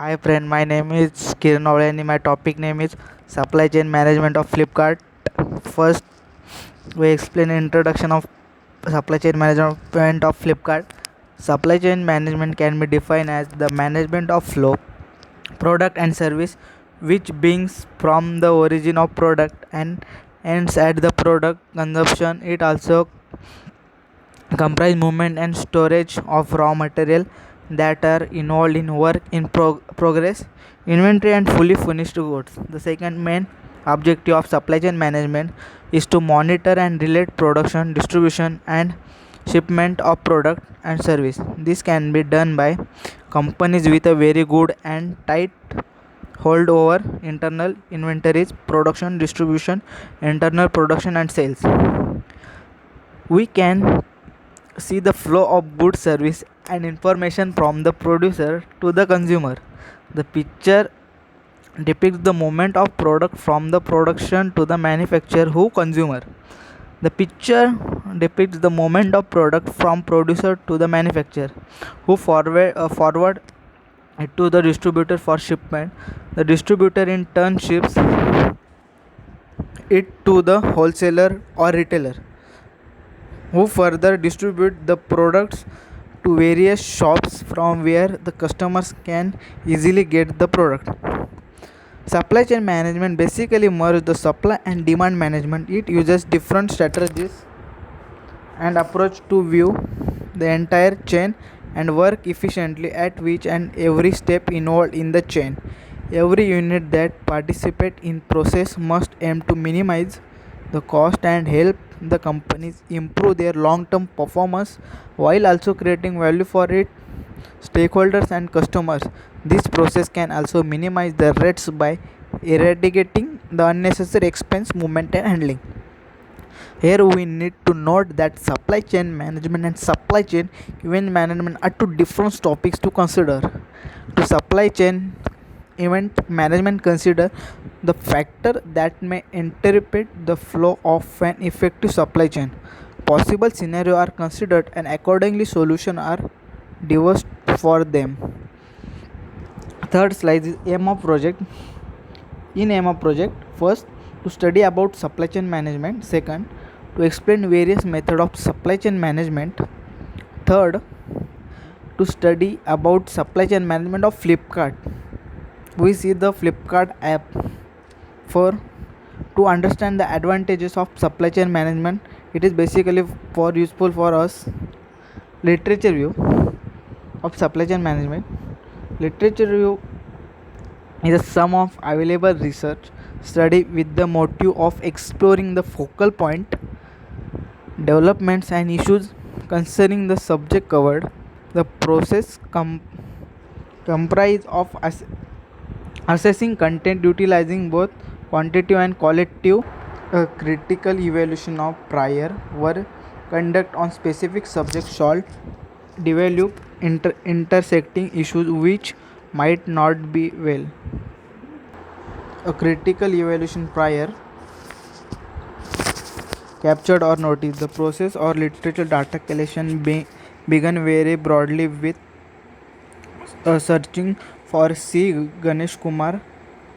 Hi friend, my name is Kiran Aulani. My topic name is Supply Chain Management of Flipkart. First, we explain introduction of Supply Chain Management of Flipkart. Supply chain management can be defined as the management of flow, product and service which brings from the origin of product and ends at the product consumption. It also comprise movement and storage of raw material that are involved in work in progress, inventory and fully finished goods. The second main objective of supply chain management is to monitor and relate production, distribution and shipment of product and service. This can be done by companies with a very good and tight hold over internal inventories, production, distribution, internal production and sales. We can see the flow of goods, service and information from the producer to the consumer. The picture depicts the movement of product from the production to the manufacturer who consumer. The picture depicts the movement of product from producer to the manufacturer who forward it to the distributor for shipment. The distributor in turn ships it to the wholesaler or retailer who further distribute the products to various shops from where the customers can easily get the product. Supply chain management basically merges the supply and demand management. It uses different strategies and approach to view the entire chain and work efficiently at which and every step involved in the chain. Every unit that participate in process must aim to minimize the cost and help the companies improve their long-term performance while also creating value for its stakeholders and customers. This process can also minimize the risks by eradicating the unnecessary expense, movement and handling. Here we need to note that supply chain management and supply chain event management are two different topics to consider. To supply chain event management consider the factor that may interrupt the flow of an effective supply chain. Possible scenarios are considered and accordingly solutions are devised for them. Third slide is aim of project. In aim of project, first to study about supply chain management. Second, to explain various methods of supply chain management. Third, to study about supply chain management of Flipkart. We see the Flipkart app for to understand the advantages of supply chain management. It is basically for useful for us. Literature view of supply chain management. Literature review is a sum of available research study with the motive of exploring the focal point, developments and issues concerning the subject covered. The process comprise of assessing content utilizing both quantitative and qualitative. A critical evaluation of prior work conduct on specific subject shall develop intersecting issues which might not be well. A critical evaluation prior captured or noticed. The process or literature data collection began very broadly with searching for C. Ganesh Kumar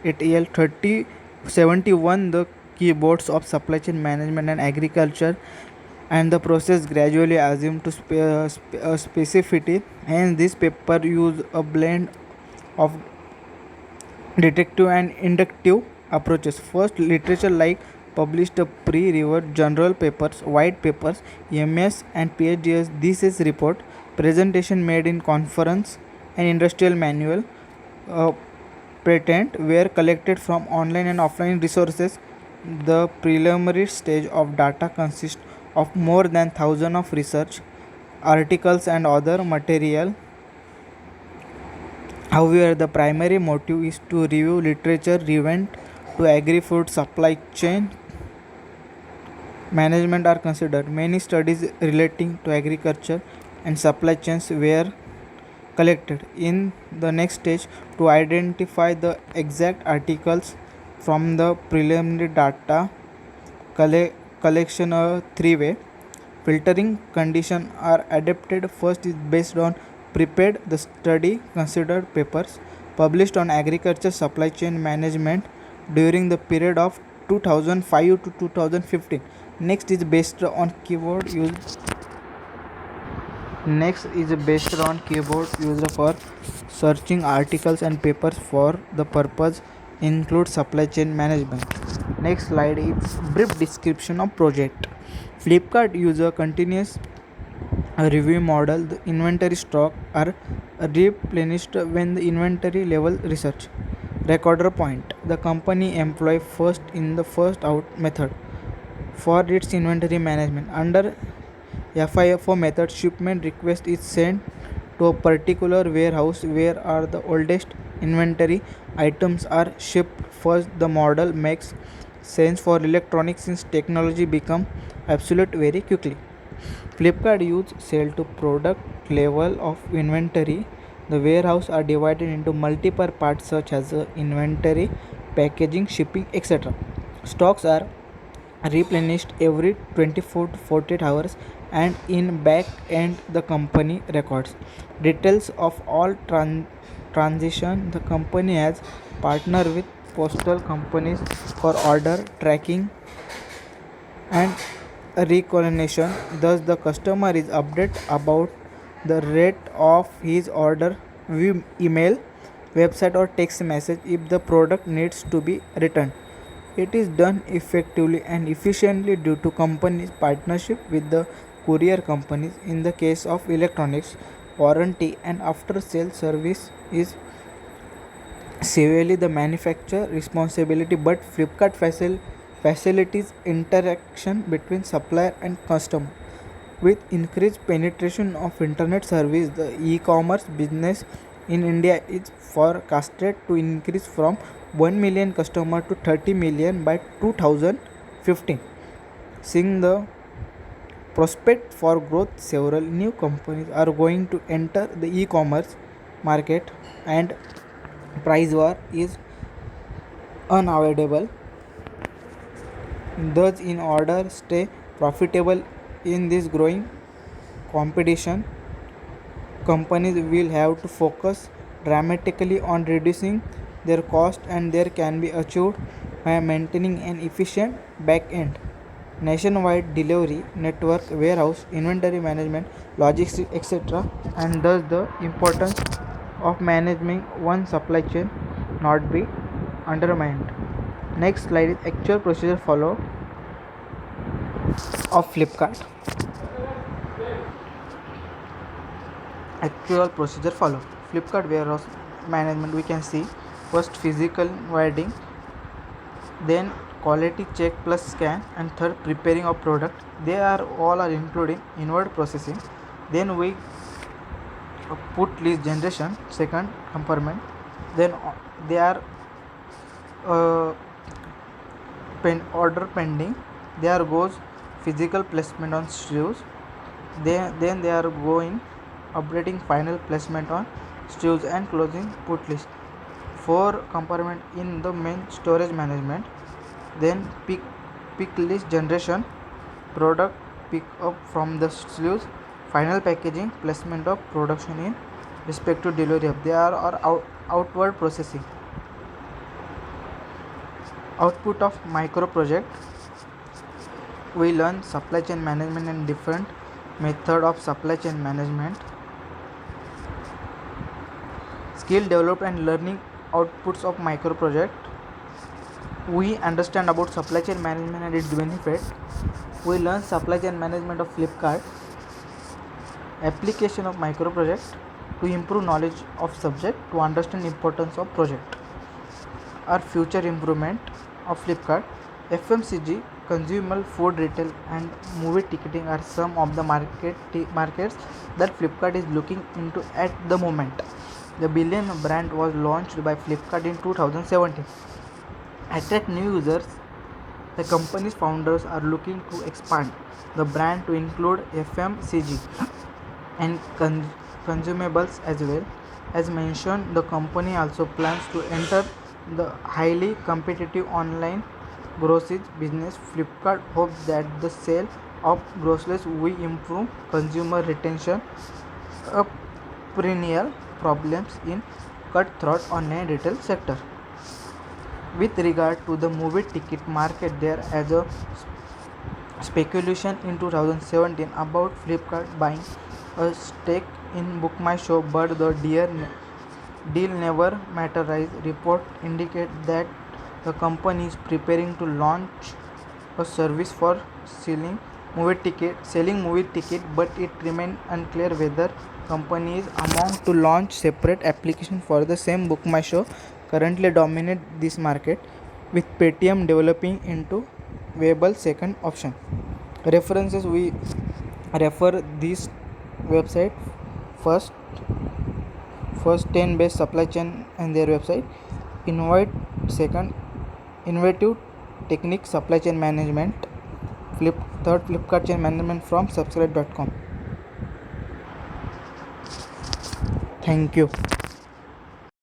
et al. 3071 the keyboards of supply chain management and agriculture, and the process gradually assumed to specificity. Hence, this paper used a blend of detective and inductive approaches. First, literature like published pre-reviewed journal papers, white papers, MS and PhDs thesis report, presentation made in conference and industrial manual, patent were collected from online and offline resources. The preliminary stage of data consists of more than 1,000 of research articles and other material. However, the primary motive is to review literature relevant to agri-food supply chain management are considered. Many studies relating to agriculture and supply chains were collected. In the next stage, to identify the exact articles from the preliminary data collection, a three-way filtering condition are adapted. First is based on prepared the study considered papers. published on agriculture supply chain management during the period of 2005 to 2015. Next is based on keyboard use. Next is based on keyboard used for searching articles and papers for the purpose include supply chain management. Next slide is brief description of project. Flipkart user continuous review model. The inventory stock are replenished when the inventory level research. Recorder point. The company employ first in the first out method for its inventory management. Under FIFO method, shipment request is sent to a particular warehouse where are the oldest inventory items are shipped first. The model makes sense for electronics since technology become obsolete very quickly. Flipkart use sale to product level of inventory. The warehouse are divided into multiple parts such as inventory, packaging, shipping, etc. Stocks are replenished every 24 to 48 hours and in back end the company records details of all transition. The company has partnered with postal companies for order tracking and reconciliation. Thus the customer is updated about the rate of his order via email, website or text message if the product needs to be returned. It is done effectively and efficiently due to companies' partnership with the courier companies. In the case of electronics, warranty and after sale service is severely the manufacturer responsibility, but Flipkart facilities interaction between supplier and customer. With increased penetration of internet service, the e-commerce business in India is forecasted to increase from 1 million customer to 30 million by 2015. Seeing the prospect for growth, several new companies are going to enter the e-commerce market and price war is unavoidable. Thus, in order stay profitable in this growing competition, companies will have to focus dramatically on reducing their cost and there can be achieved by maintaining an efficient back end nationwide delivery network, warehouse, inventory management, logistics, etc. And thus the importance of managing one supply chain not be undermined. Next slide is actual procedure follow of Flipkart. Actual procedure follow. Flipkart warehouse management, we can see first physical wording, then quality check plus scan, and third preparing of product. They are all are including inward processing. Then we put list generation, second compartment. Then they are order pending. There goes physical placement on sleeves. Then they are going updating final placement on sleeves and closing put list. 4 compartment in the main storage management. Then pick list generation, product pick up from the sleeves, final packaging, placement of production in respective delivery hub. They are outward processing. Output of micro project, we learn supply chain management and different method of supply chain management. Skill developed and learning outputs of micro project. We understand about supply chain management and its benefit. We learn supply chain management of Flipkart. Application of micro project to improve knowledge of subject, to understand importance of project. Our future improvement of Flipkart. FMCG, consumer food retail and movie ticketing are some of the markets that Flipkart is looking into at the moment. The Billion brand was launched by Flipkart in 2017. Attract new users, the company's founders are looking to expand the brand to include FMCG and consumables as well. As mentioned, the company also plans to enter the highly competitive online groceries business. Flipkart hopes that the sale of groceries will improve consumer retention, a perennial problems in cutthroat online retail sector. With regard to the movie ticket market, there is a speculation in 2017 about Flipkart buying a stake in BookMyShow, but the deal never materialized. Reports indicate that the company is preparing to launch a service for selling movie ticket, but it remains unclear whether company is among to launch separate application for the same. BookMyShow currently dominate this market, with Paytm developing into viable second option. References: we refer this website first first 10 best supply chain and their website. Invite second innovative technique supply chain management. Third, Flipkart chain management from subscribe.com. Thank you.